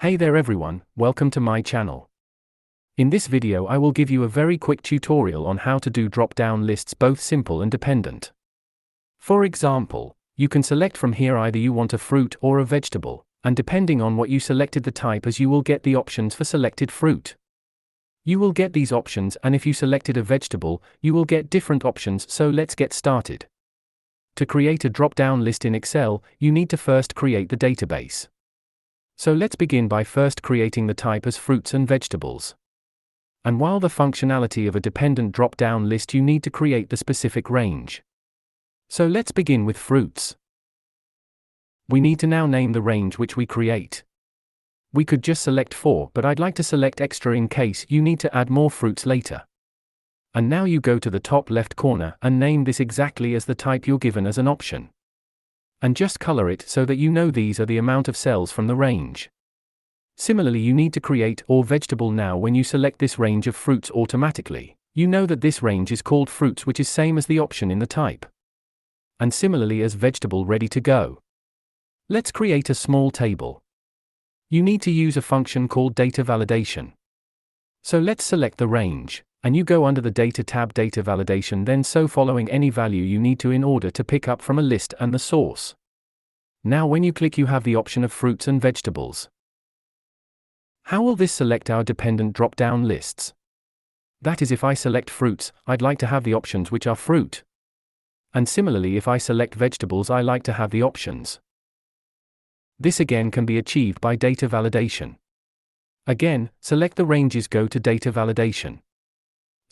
Hey there everyone, welcome to my channel. In this video I will give you a very quick tutorial on how to do drop-down lists, both simple and dependent. For example, you can select from here either you want a fruit or a vegetable, and depending on what you selected the type as you will get the options for selected fruit. You will get these options, and if you selected a vegetable, you will get different options, so let's get started. To create a drop-down list in Excel, you need to first create the database. So let's begin by first creating the type as fruits and vegetables. And while the functionality of a dependent drop-down list, you need to create the specific range. So let's begin with fruits. We need to now name the range which we create. We could just select 4, but I'd like to select extra in case you need to add more fruits later. And now you go to the top left corner and name this exactly as the type you're given as an option. And just color it so that you know these are the amount of cells from the range. Similarly, you need to create or vegetable now. When you select this range of fruits automatically, you know that this range is called fruits, which is same as the option in the type. And similarly as vegetable, ready to go. Let's create a small table. You need to use a function called data validation. So let's select the range, and you go under the data tab, data validation, then following any value you need to in order to pick up from a list and the source. Now when you click, you have the option of fruits and vegetables. How will this select our dependent drop-down lists? That is, if I select fruits, I'd like to have the options which are fruit. And similarly, if I select vegetables, I like to have the options. This again can be achieved by data validation. Again, select the ranges, go to data validation.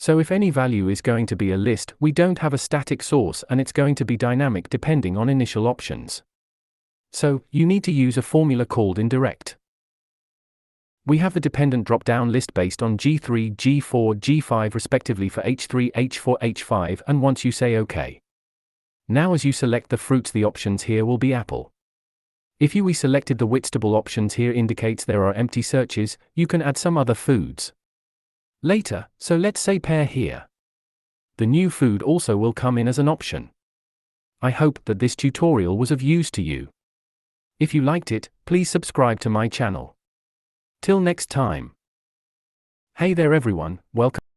So if any value is going to be a list, we don't have a static source, and it's going to be dynamic depending on initial options. So, you need to use a formula called indirect. We have the dependent drop-down list based on G3, G4, G5 respectively for H3, H4, H5, and once you say OK. Now as you select the fruits, the options here will be apple. If we selected the vegetable options here indicates there are empty searches, you can add some other foods later, so let's say pear here. The new food also will come in as an option. I hope that this tutorial was of use to you. If you liked it, please subscribe to my channel. Till next time. Hey there everyone, welcome.